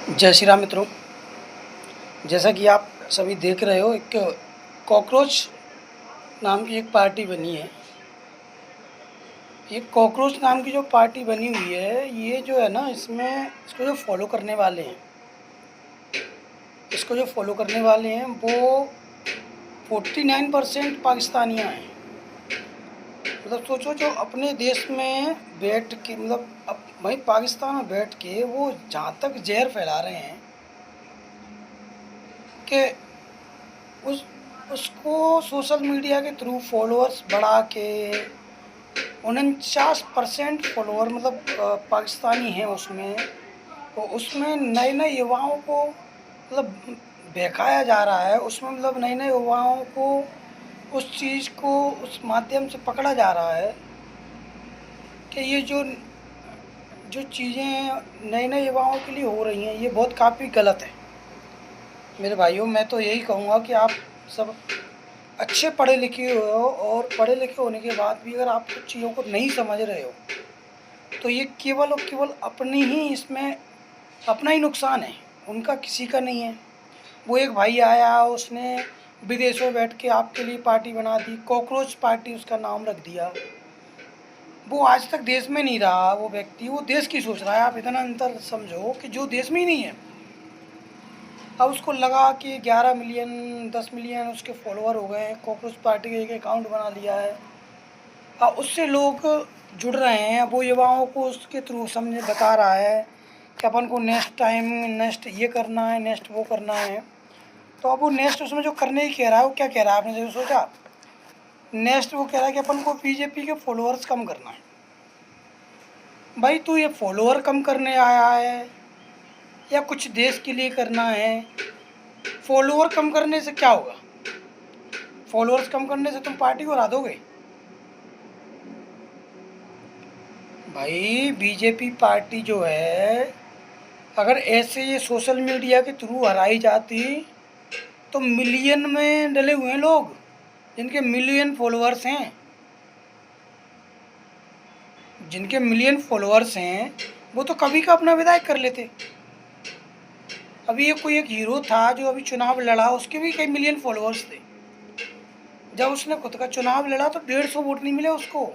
जय श्री राम मित्रों। जैसा कि आप सभी देख रहे हो, एक कॉकरोच नाम की एक पार्टी बनी है। ये कॉकरोच नाम की जो पार्टी बनी हुई है, ये जो है ना, इसको जो फॉलो करने वाले हैं, वो 49% पाकिस्तानियाँ हैं। मतलब सोचो, जो अपने देश में बैठ के, मतलब अब वहीं पाकिस्तान में बैठ के वो जहाँ तक जहर फैला रहे हैं कि उस उसको सोशल मीडिया के थ्रू फॉलोअर्स बढ़ा के 49% फॉलोअर, मतलब पाकिस्तानी हैं उसमें। तो उसमें नए नए युवाओं को मतलब बहकाया जा रहा है। उसमें मतलब नए नए युवाओं को उस चीज़ को उस माध्यम से पकड़ा जा रहा है कि ये जो जो चीज़ें नए नए युवाओं के लिए हो रही हैं, ये बहुत काफ़ी गलत है। मेरे भाइयों, मैं तो यही कहूँगा कि आप सब अच्छे पढ़े लिखे हो, और पढ़े लिखे होने के बाद भी अगर आप कुछ चीज़ों को नहीं समझ रहे हो, तो ये केवल और केवल अपनी ही इसमें अपना ही नुकसान है, उनका किसी का नहीं है। वो एक भाई आया, उसने विदेशों में बैठ के आपके लिए पार्टी बना दी, कॉकरोच पार्टी उसका नाम रख दिया। वो आज तक देश में नहीं रहा, वो व्यक्ति वो देश की सोच रहा है। आप इतना अंतर समझो कि जो देश में ही नहीं है, अब उसको लगा कि 11 मिलियन 10 मिलियन उसके फॉलोअर हो गए हैं, कॉकरोच पार्टी का एक अकाउंट बना लिया है। उससे लोग जुड़ रहे हैं। वो युवाओं को उसके थ्रू समझ बता रहा है कि अपन को नेक्स्ट टाइम नेक्स्ट ये करना है, नेक्स्ट वो करना है। तो अब वो नेक्स्ट उसमें जो करने ही कह रहा है, वो क्या कह रहा है, आपने जो सोचा? नेक्स्ट वो कह रहा है कि अपन को बीजेपी के फॉलोअर्स कम करना है। भाई, तू ये फॉलोअर कम करने आया है या कुछ देश के लिए करना है? फॉलोअर कम करने से क्या होगा? फॉलोअर्स कम करने से तुम पार्टी को हरा दोगे? भाई, बीजेपी पार्टी जो है, अगर ऐसे ये सोशल मीडिया के थ्रू हराई जाती तो मिलियन में डले हुए हैं लोग, जिनके मिलियन फॉलोअर्स हैं। वो तो कभी का अपना विधायक कर लेते। अभी ये कोई एक हीरो था जो अभी चुनाव लड़ा, उसके भी कई मिलियन फॉलोअर्स थे। जब उसने खुद का चुनाव लड़ा तो 150 वोट नहीं मिले उसको।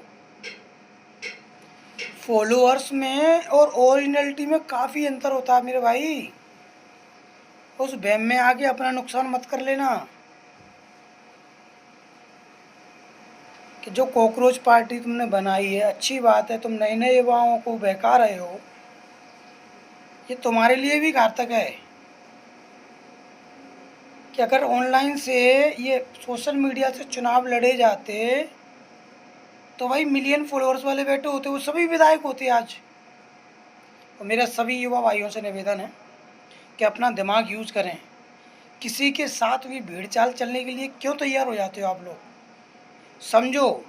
फॉलोअर्स में और ओरिजिनलिटी में काफ़ी अंतर होता है मेरे भाई। उस वहम में आके अपना नुकसान मत कर लेना कि जो कॉकरोच पार्टी तुमने बनाई है, अच्छी बात है, तुम नए नए युवाओं को बहका रहे हो, ये तुम्हारे लिए भी घातक है। कि अगर ऑनलाइन से ये सोशल मीडिया से चुनाव लड़े जाते तो भाई मिलियन फॉलोअर्स वाले बैठे होते, वो सभी विधायक होते आज। और मेरा सभी युवा भाइयों से निवेदन है कि अपना दिमाग यूज करें। किसी के साथ भी भीड़ चाल चलने के लिए क्यों तैयार हो जाते हो आप लोग? समझो,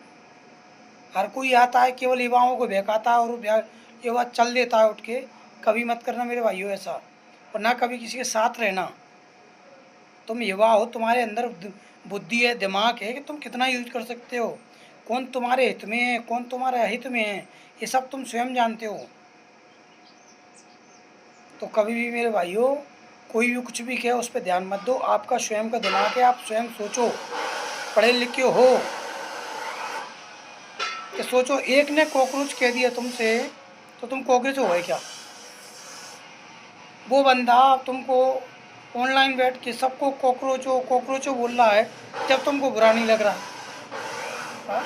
हर कोई आता है केवल युवाओं को बहकाता है और युवा चल देता है उठ के। कभी मत करना मेरे भाइयों ऐसा, और ना कभी किसी के साथ रहना। तुम युवा हो, तुम्हारे अंदर बुद्धि है, दिमाग है कि तुम कितना यूज कर सकते हो। कौन तुम्हारे हित में है, कौन तुम्हारे अहित में है, ये सब तुम स्वयं जानते हो। तो कभी भी मेरे भाइयों, कोई भी कुछ भी कहे उस पर ध्यान मत दो। आपका स्वयं का दिमाग है, आप स्वयं सोचो। पढ़े लिखे हो कि सोचो, एक ने कॉकरोच कह दिया तुमसे तो तुम कॉकरोच हो गए क्या? वो बंदा तुमको ऑनलाइन बैठ के सबको कॉकरोचो बोल रहा है, जब तुमको बुरा नहीं लग रहा। हाँ?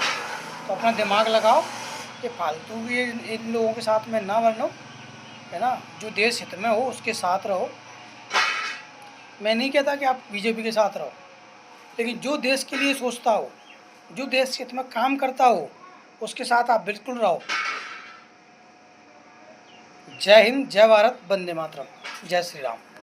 तो अपना दिमाग लगाओ, ये फालतू भी इन लोगों के साथ में ना बनो, है ना। जो देश हित में हो उसके साथ रहो। मैं नहीं कहता कि आप बीजेपी के साथ रहो, लेकिन जो देश के लिए सोचता हो, जो देश हित में काम करता हो, उसके साथ आप बिल्कुल रहो। जय हिंद, जय भारत, वंदे मातरम, जय श्री राम।